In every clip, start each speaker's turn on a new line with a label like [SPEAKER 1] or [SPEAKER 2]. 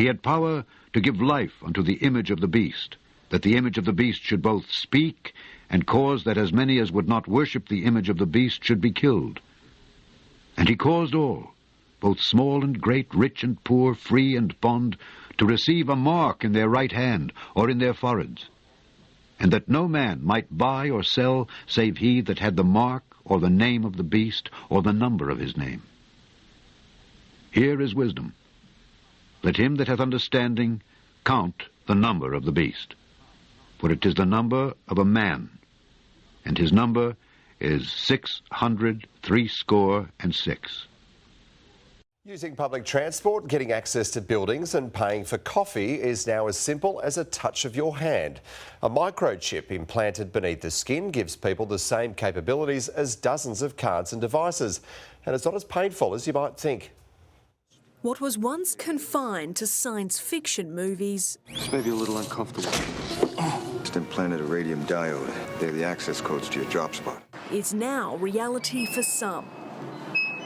[SPEAKER 1] he had power to give life unto the image of the beast, that the image of the beast should both speak and cause that as many as would not worship the image of the beast should be killed. And he caused all, both small and great, rich and poor, free and bond, to receive a mark in their right hand or in their foreheads, and that no man might buy or sell save he that had the mark or the name of the beast or the number of his name. Here is wisdom. Let him that hath understanding count the number of the beast, for it is the number of a man, and his number is 666.
[SPEAKER 2] Using public transport, getting access to buildings and paying for coffee is now as simple as a touch of your hand. A microchip implanted beneath the skin gives people the same capabilities as dozens of cards and devices, and it's not as painful as you might think.
[SPEAKER 3] What was once confined to science fiction movies...
[SPEAKER 4] This may be a little uncomfortable. Just implanted a radium diode. They're the access codes to your drop spot.
[SPEAKER 3] ...is now reality for some.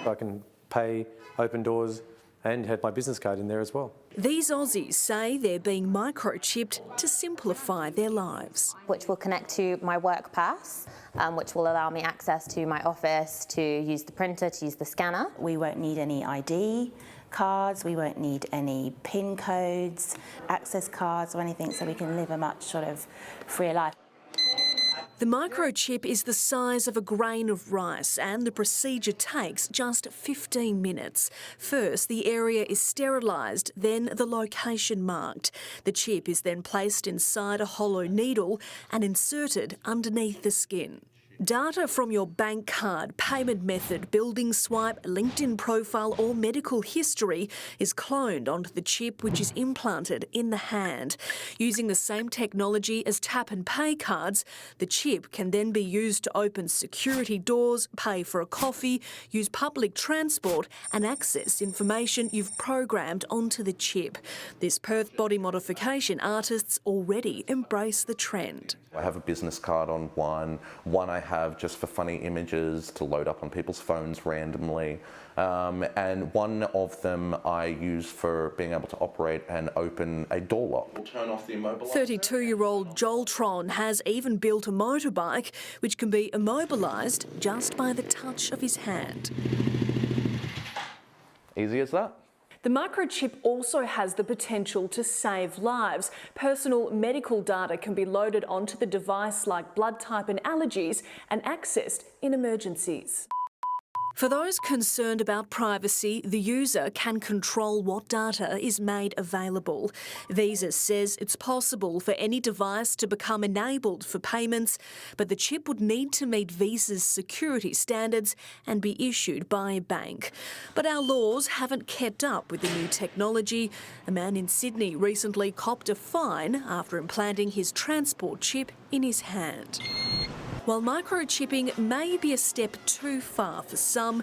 [SPEAKER 5] I can pay, open doors and have my business card in there as well.
[SPEAKER 3] These Aussies say they're being microchipped to simplify their lives.
[SPEAKER 6] Which will connect to my work pass, which will allow me access to my office, to use the printer, to use the scanner.
[SPEAKER 7] We won't need any ID cards, we won't need any PIN codes, access cards or anything, so we can live a much sort of freer life.
[SPEAKER 3] The microchip is the size of a grain of rice and the procedure takes just 15 minutes. First, the area is sterilised, then the location marked. The chip is then placed inside a hollow needle and inserted underneath the skin. Data from your bank card, payment method, building swipe, LinkedIn profile or medical history is cloned onto the chip, which is implanted in the hand. Using the same technology as tap and pay cards, the chip can then be used to open security doors, pay for a coffee, use public transport and access information you've programmed onto the chip. This Perth body modification artists already embrace the trend.
[SPEAKER 8] I have a business card on one I have just for funny images to load up on people's phones randomly, and one of them I use for being able to operate and open a door lock. We'll turn off the immobiliser.
[SPEAKER 3] 32-year-old Joeltron has even built a motorbike which can be immobilised just by the touch of his hand.
[SPEAKER 8] Easy as that.
[SPEAKER 3] The microchip also has the potential to save lives. Personal medical data can be loaded onto the device like blood type and allergies and accessed in emergencies. For those concerned about privacy, the user can control what data is made available. Visa says it's possible for any device to become enabled for payments, but the chip would need to meet Visa's security standards and be issued by a bank. But our laws haven't kept up with the new technology. A man in Sydney recently copped a fine after implanting his transport chip in his hand. While microchipping may be a step too far for some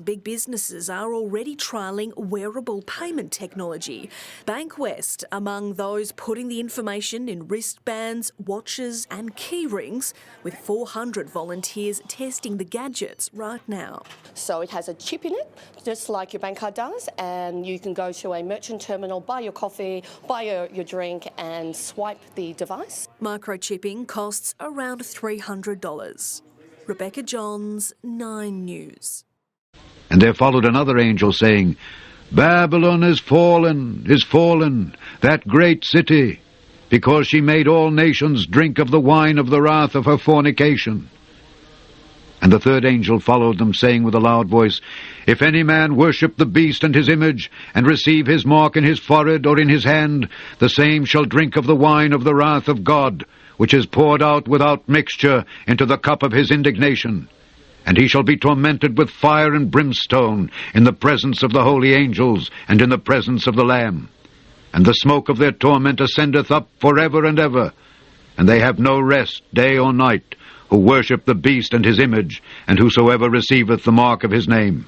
[SPEAKER 3] big businesses are already trialling wearable payment technology. Bankwest among those putting the information in wristbands, watches and key rings, with 400 volunteers testing the gadgets right now.
[SPEAKER 9] So it has a chip in it, just like your bank card does, and you can go to a merchant terminal, buy your coffee, buy your drink and swipe the device.
[SPEAKER 3] Microchipping costs around $300. Rebecca Johns, 9 News.
[SPEAKER 1] And there followed another angel saying, Babylon is fallen, that great city, because she made all nations drink of the wine of the wrath of her fornication. And the third angel followed them, saying with a loud voice, If any man worship the beast and his image, and receive his mark in his forehead or in his hand, the same shall drink of the wine of the wrath of God, which is poured out without mixture into the cup of his indignation. And he shall be tormented with fire and brimstone in the presence of the holy angels and in the presence of the Lamb. And the smoke of their torment ascendeth up forever and ever. And they have no rest day or night, who worship the beast and his image, and whosoever receiveth the mark of his name.